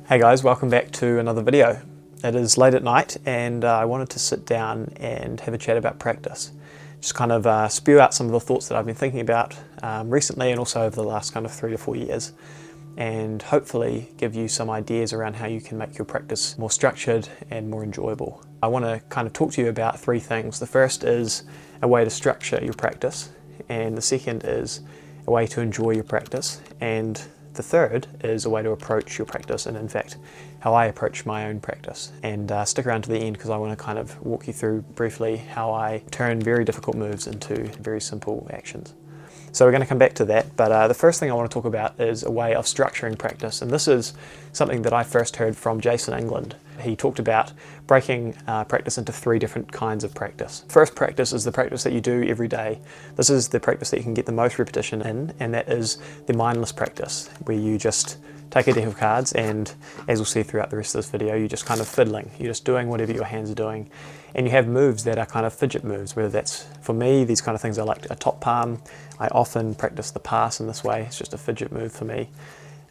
Hey guys, welcome back to another video. It is late at night and I wanted to sit down and have a chat about practice. Just kind of spew out some of the thoughts that I've been thinking about recently and also over the last kind of 3 to 4 years, and hopefully give you some ideas around how you can make your practice more structured and more enjoyable. I want to kind of talk to you about 3 things. The first is a way to structure your practice, and the second is a way to enjoy your practice, and the third is a way to approach your practice, and in fact how I approach my own practice. And stick around to the end because I want to kind of walk you through briefly how I turn very difficult moves into very simple actions. So we're going to come back to that, but the first thing I want to talk about is a way of structuring practice, and this is something that I first heard from Jason England. He talked about breaking practice into 3 different kinds of practice. First practice is the practice that you do every day. This is the practice that you can get the most repetition in, and that is the mindless practice, where you just take a deck of cards and, as we'll see throughout the rest of this video, you're just kind of fiddling. You're just doing whatever your hands are doing. And you have moves that are kind of fidget moves, whether that's, for me, these kind of things are like a top palm. I often practice the pass in this way. It's just a fidget move for me.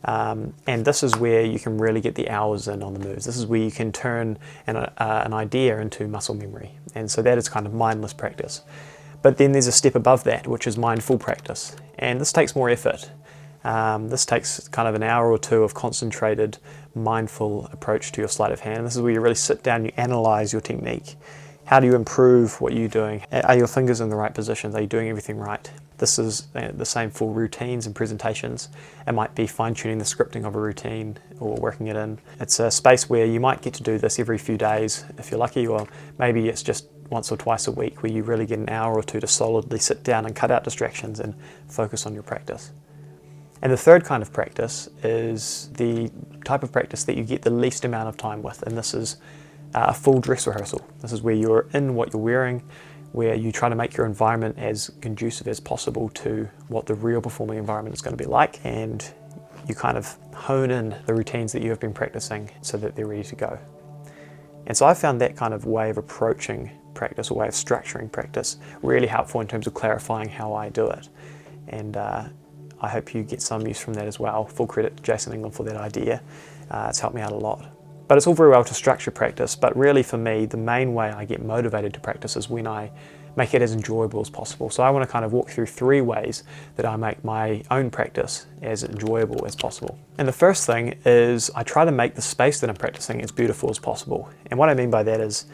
And this is where you can really get the hours in on the moves. This is where you can turn an idea into muscle memory. And so that is kind of mindless practice. But then there's a step above that, which is mindful practice. And this takes more effort. This takes kind of an hour or 2 of concentrated, mindful approach to your sleight of hand. This is where you really sit down, you analyze your technique. How do you improve what you're doing? Are your fingers in the right positions? Are you doing everything right? This is the same for routines and presentations. It might be fine-tuning the scripting of a routine or working it in. It's a space where you might get to do this every few days if you're lucky, or maybe it's just once or twice a week where you really get an hour or 2 to solidly sit down and cut out distractions and focus on your practice. And the third kind of practice is the type of practice that you get the least amount of time with, and this is a full dress rehearsal. This is where you're in what you're wearing, where you try to make your environment as conducive as possible to what the real performing environment is going to be like, and you kind of hone in the routines that you have been practicing so that they're ready to go. And so I found that kind of way of approaching practice, or way of structuring practice, really helpful in terms of clarifying how I do it. And I hope you get some use from that as well. Full credit to Jason England for that idea. It's helped me out a lot. But it's all very well to structure practice, but really for me, the main way I get motivated to practice is when I make it as enjoyable as possible. So I want to kind of walk through 3 ways that I make my own practice as enjoyable as possible. And the first thing is I try to make the space that I'm practicing as beautiful as possible. And what I mean by that is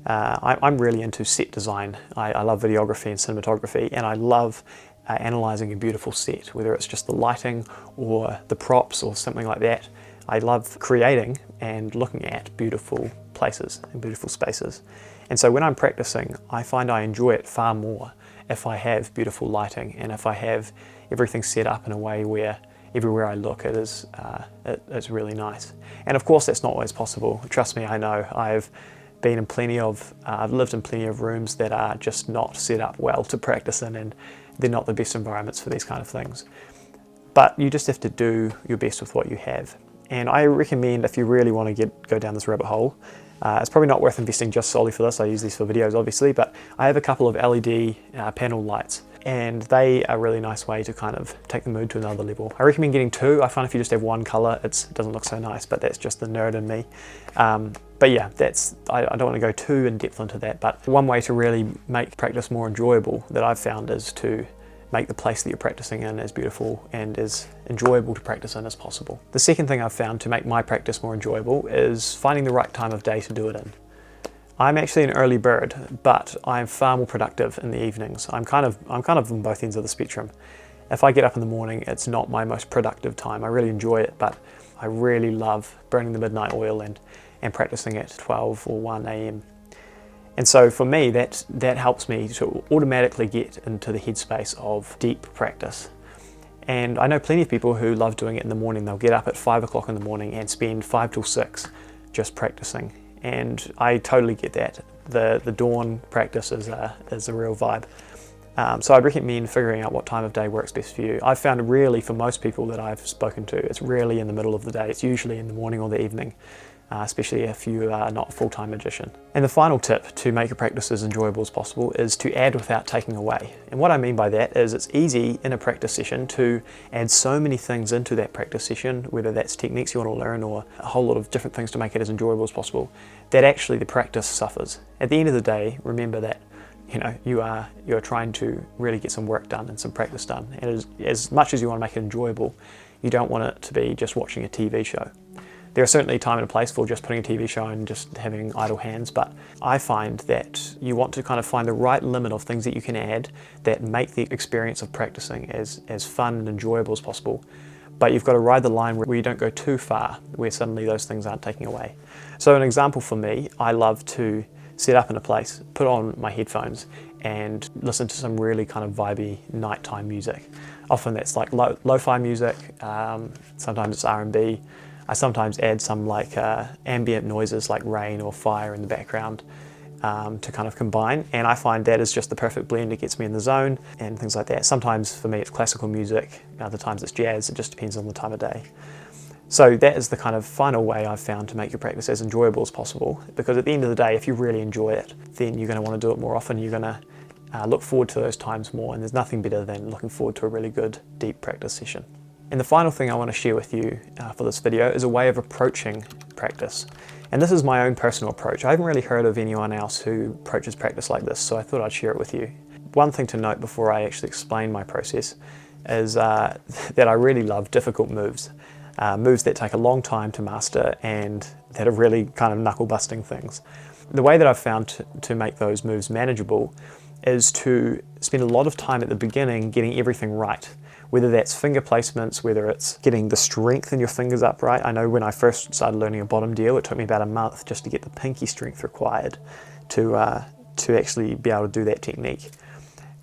I'm really into set design. I love videography and cinematography, and I love analysing a beautiful set, whether it's just the lighting or the props or something like that. I love creating and looking at beautiful places and beautiful spaces. And so when I'm practicing, I find I enjoy it far more if I have beautiful lighting and if I have everything set up in a way where everywhere I look it's really nice. And of course that's not always possible. Trust me, I know. I've lived in plenty of rooms that are just not set up well to practice in, and they're not the best environments for these kind of things. But you just have to do your best with what you have. And I recommend, if you really want to go down this rabbit hole, it's probably not worth investing just solely for this. I use these for videos obviously, but I have a couple of LED panel lights, and they are a really nice way to kind of take the mood to another level. I recommend getting 2. I find if you just have 1 color, it doesn't look so nice, but that's just the nerd in me. But yeah, I don't want to go too in depth into that, but one way to really make practice more enjoyable that I've found is to make the place that you're practicing in as beautiful and as enjoyable to practice in as possible. The second thing I've found to make my practice more enjoyable is finding the right time of day to do it in. I'm actually an early bird, but I'm far more productive in the evenings. I'm kind of on both ends of the spectrum. If I get up in the morning, it's not my most productive time. I really enjoy it, but I really love burning the midnight oil and practicing at 12 or 1 a.m. And so for me, that helps me to automatically get into the headspace of deep practice. And I know plenty of people who love doing it in the morning. They'll get up at 5 o'clock in the morning and spend 5 till 6 just practicing. And I totally get that. The dawn practice is a real vibe. So I'd recommend figuring out what time of day works best for you. I've found really for most people that I've spoken to, it's rarely in the middle of the day. It's usually in the morning or the evening. especially if you are not a full-time magician. And the final tip to make your practice as enjoyable as possible is to add without taking away. And what I mean by that is it's easy in a practice session to add so many things into that practice session, whether that's techniques you want to learn or a whole lot of different things to make it as enjoyable as possible, that actually the practice suffers. At the end of the day, remember that you are trying to really get some work done and some practice done. And as much as you want to make it enjoyable, you don't want it to be just watching a TV show. There are certainly time and a place for just putting a TV show and just having idle hands, but I find that you want to kind of find the right limit of things that you can add that make the experience of practicing as fun and enjoyable as possible. But you've got to ride the line where you don't go too far, where suddenly those things aren't taking away. So an example for me, I love to set up in a place, put on my headphones and listen to some really kind of vibey nighttime music. Often that's like lo-fi music, sometimes it's R&B. I sometimes add some like ambient noises like rain or fire in the background to kind of combine, and I find that is just the perfect blend. It gets me in the zone and things like that. Sometimes for me it's classical music, other times it's jazz, it just depends on the time of day. So that is the kind of final way I've found to make your practice as enjoyable as possible, because at the end of the day, if you really enjoy it, then you're going to want to do it more often. You're going to look forward to those times more, and there's nothing better than looking forward to a really good, deep practice session. And the final thing I want to share with you for this video is a way of approaching practice. And this is my own personal approach. I haven't really heard of anyone else who approaches practice like this, so I thought I'd share it with you. One thing to note before I actually explain my process is that I really love difficult moves. Moves that take a long time to master and that are really kind of knuckle-busting things. The way that I've found to make those moves manageable is to spend a lot of time at the beginning getting everything right. Whether that's finger placements, whether it's getting the strength in your fingers up right. I know when I first started learning a bottom deal, it took me about a month just to get the pinky strength required to actually be able to do that technique.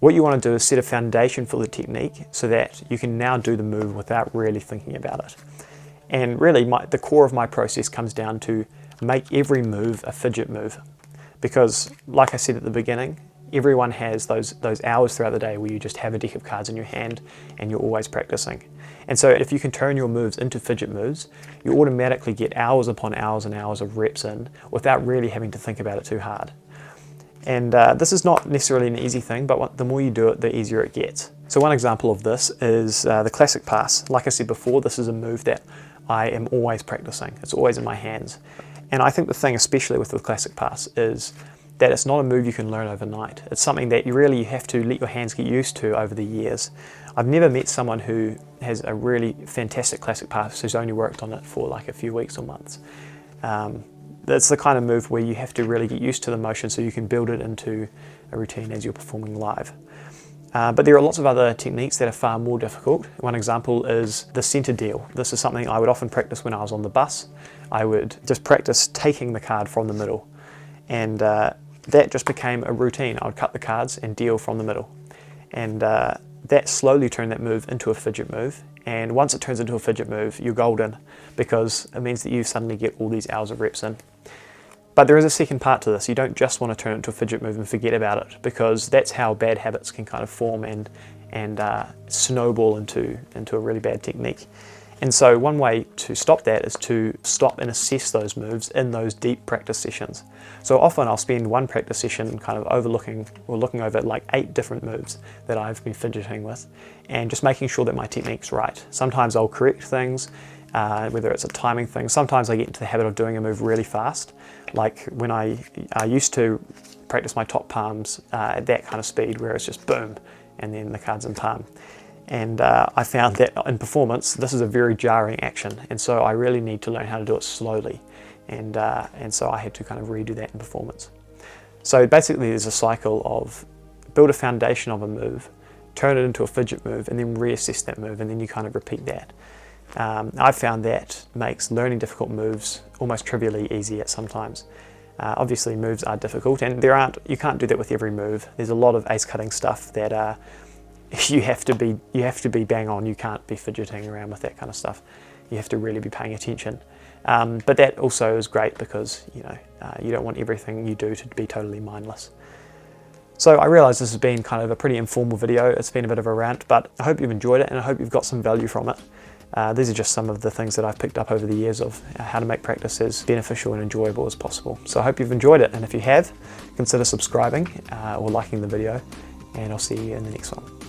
What you want to do is set a foundation for the technique so that you can now do the move without really thinking about it. And really the core of my process comes down to make every move a fidget move. Because like I said at the beginning, everyone has those hours throughout the day where you just have a deck of cards in your hand and you're always practicing. And so if you can turn your moves into fidget moves, you automatically get hours upon hours and hours of reps in without really having to think about it too hard. And this is not necessarily an easy thing, but the more you do it, the easier it gets. So one example of this is the classic pass. Like I said before, this is a move that I am always practicing. It's always in my hands. And I think the thing, especially with the classic pass, is that it's not a move you can learn overnight. It's something that you have to let your hands get used to over the years. I've never met someone who has a really fantastic classic pass who's only worked on it for like a few weeks or months. That's the kind of move where you have to really get used to the motion so you can build it into a routine as you're performing live. But there are lots of other techniques that are far more difficult. One example is the center deal. This is something I would often practice when I was on the bus. I would just practice taking the card from the middle. And that just became a routine. I would cut the cards and deal from the middle. And that slowly turned that move into a fidget move. And once it turns into a fidget move, you're golden, because it means that you suddenly get all these hours of reps in. But there is a second part to this. You don't just want to turn it into a fidget move and forget about it, because that's how bad habits can kind of form and snowball into a really bad technique. And so one way to stop that is to stop and assess those moves in those deep practice sessions. So often I'll spend one practice session kind of looking over like 8 different moves that I've been fidgeting with and just making sure that my technique's right. Sometimes I'll correct things, whether it's a timing thing. Sometimes I get into the habit of doing a move really fast. Like when I used to practice my top palms at that kind of speed where it's just boom and then the card's in palm. And I found that in performance, this is a very jarring action, and so I really need to learn how to do it slowly, and so I had to kind of redo that in performance. So basically there's a cycle of build a foundation of a move, turn it into a fidget move, and then reassess that move, and then you kind of repeat that. I've found that makes learning difficult moves almost trivially easy at sometimes. Obviously moves are difficult, and you can't do that with every move. There's a lot of ace cutting stuff that you have to be bang on. You can't be fidgeting around with that kind of stuff. You have to really be paying attention. But that also is great because you don't want everything you do to be totally mindless. So I realise this has been kind of a pretty informal video. It's been a bit of a rant, but I hope you've enjoyed it and I hope you've got some value from it. These are just some of the things that I've picked up over the years of how to make practice as beneficial and enjoyable as possible. So I hope you've enjoyed it, and if you have, consider subscribing or liking the video, and I'll see you in the next one.